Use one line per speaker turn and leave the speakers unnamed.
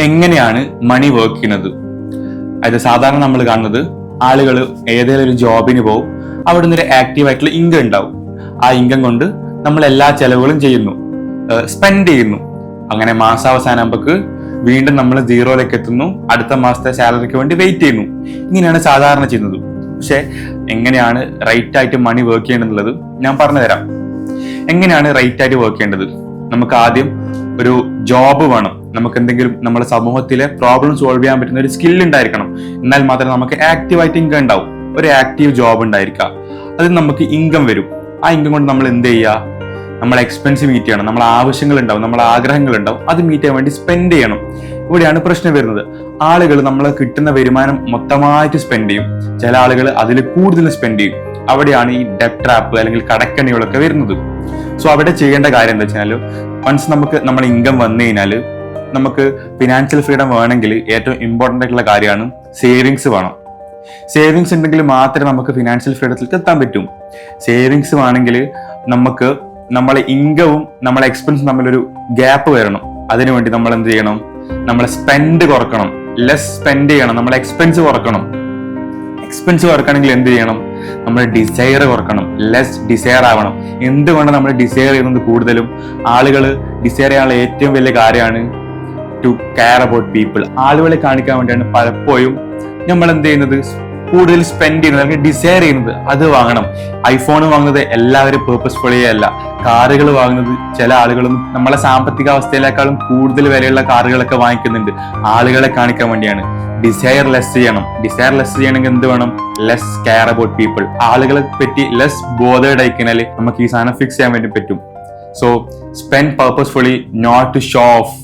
എങ്ങനെയാണ് മണി വർക്ക് ചെയ്യുന്നത്? അതായത് സാധാരണ നമ്മൾ കാണുന്നത് ആളുകൾ ഏതെങ്കിലും ഒരു ജോബിന് പോകും, അവിടെ നിന്ന് ഒരു ആക്റ്റീവ് ആയിട്ടുള്ള ഇൻകം ഉണ്ടാവും. ആ ഇൻകം കൊണ്ട് നമ്മൾ എല്ലാ ചെലവുകളും ചെയ്യുന്നു, സ്പെൻഡ് ചെയ്യുന്നു. അങ്ങനെ മാസാവസാനം ആകുമ്പോഴേക്ക് വീണ്ടും നമ്മൾ സീറോയിലേക്ക് എത്തുന്നു, അടുത്ത മാസത്തെ സാലറിക്ക് വേണ്ടി വെയിറ്റ് ചെയ്യുന്നു. ഇങ്ങനെയാണ് സാധാരണ ചെയ്യുന്നത്. പക്ഷെ എങ്ങനെയാണ് റൈറ്റ് ആയിട്ട് മണി വർക്ക് ചെയ്യേണ്ടത് ഞാൻ പറഞ്ഞു തരാം. എങ്ങനെയാണ് റൈറ്റ് ആയിട്ട് വർക്ക് ചെയ്യേണ്ടത്? നമുക്ക് ആദ്യം ഒരു ജോബ് വേണം. നമുക്ക് എന്തെങ്കിലും നമ്മുടെ സമൂഹത്തിലെ പ്രോബ്ലം സോൾവ് ചെയ്യാൻ പറ്റുന്ന ഒരു സ്കിൽ ഉണ്ടായിരിക്കണം. എന്നാൽ മാത്രമേ നമുക്ക് ആക്റ്റീവായിട്ട് ഇൻകം ഉണ്ടാവും. ഒരു ആക്റ്റീവ് ജോബ് ഉണ്ടായിരിക്കുക, അതിൽ നമുക്ക് ഇൻകം വരും. ആ ഇൻകം കൊണ്ട് നമ്മൾ എന്ത് ചെയ്യുക? നമ്മളെ എക്സ്പെൻസ് മീറ്റ് ചെയ്യണം, നമ്മളെ ആവശ്യങ്ങൾ ഉണ്ടാവും, നമ്മളെ ആഗ്രഹങ്ങൾ ഉണ്ടാവും, അത് മീറ്റ് ചെയ്യാൻ വേണ്ടി സ്പെൻഡ് ചെയ്യണം. ഇവിടെയാണ് പ്രശ്നം വരുന്നത്. ആളുകൾ നമ്മൾ കിട്ടുന്ന വരുമാനം മൊത്തമായിട്ട് സ്പെൻഡ് ചെയ്യും, ചില ആളുകൾ അതിൽ കൂടുതൽ സ്പെൻഡ് ചെയ്യും. അവിടെയാണ് ഈ ഡെറ്റ് ട്രാപ്പ് അല്ലെങ്കിൽ കടക്കണികളൊക്കെ വരുന്നത്. സോ അവിടെ ചെയ്യേണ്ട കാര്യം എന്താ വെച്ചാൽ, വൺസ് നമുക്ക് നമ്മുടെ ഇൻകം വന്നു കഴിഞ്ഞാൽ നമുക്ക് ഫിനാൻഷ്യൽ ഫ്രീഡം വേണമെങ്കിൽ ഏറ്റവും ഇമ്പോർട്ടൻ്റ് ആയിട്ടുള്ള കാര്യമാണ് സേവിങ്സ് വേണം. സേവിങ്സ് ഉണ്ടെങ്കിൽ മാത്രമേ നമുക്ക് ഫിനാൻഷ്യൽ ഫ്രീഡത്തിലേക്ക് എത്താൻ പറ്റും. സേവിങ്സ് വേണമെങ്കിൽ നമുക്ക് നമ്മളെ ഇൻകവും നമ്മളെ എക്സ്പെൻസും തമ്മിലൊരു ഗ്യാപ്പ് വരണം. അതിനുവേണ്ടി നമ്മൾ എന്ത് ചെയ്യണം? നമ്മളെ സ്പെൻഡ് കുറക്കണം, ലെസ് സ്പെൻഡ് ചെയ്യണം, നമ്മളെ എക്സ്പെൻസ് കുറക്കണം. എക്സ്പെൻസ് കുറക്കണമെങ്കിൽ എന്ത് ചെയ്യണം? നമ്മുടെ ഡിസയർ കുറക്കണം, ലെസ് ഡിസയർ ആവണം. എന്തുകൊണ്ട് നമ്മൾ ഡിസയർ ചെയ്യുന്നത് കൂടുതലും? ആളുകൾ ഡിസയർ ചെയ്യാനുള്ള ഏറ്റവും വലിയ കാര്യമാണ് ടു കെയർ അബൌട്ട് പീപ്പിൾ. ആളുകളെ കാണിക്കാൻ വേണ്ടിയാണ് പലപ്പോഴും നമ്മൾ എന്ത് ചെയ്യുന്നത്? കൂടുതൽ സ്പെൻഡ് ചെയ്യുന്നത് അല്ലെങ്കിൽ ഡിസയർ ചെയ്യുന്നത്. അത് വാങ്ങണം. ഐഫോൺ വാങ്ങുന്നത് എല്ലാവരും പേർപ്പസ്ഫുള്ളി അല്ല. കാറുകൾ വാങ്ങുന്നത് ചില ആളുകളും നമ്മളെ സാമ്പത്തിക അവസ്ഥയിലേക്കാളും കൂടുതൽ വിലയുള്ള കാറുകളൊക്കെ വാങ്ങിക്കുന്നുണ്ട്, ആളുകളെ കാണിക്കാൻ വേണ്ടിയാണ്. ഡിസയർ ലെസ് ചെയ്യണം. ഡിസയർ ലെസ് ചെയ്യണമെങ്കിൽ എന്ത് വേണം? Less care about people. ആളുകളെ പറ്റി ലെസ് ബോധേഡ് ആയിക്കഴിഞ്ഞാൽ നമുക്ക് ഈ സാധനം ഫിക്സ് ചെയ്യാൻ വേണ്ടി പറ്റും. So spend purposefully, not to show of.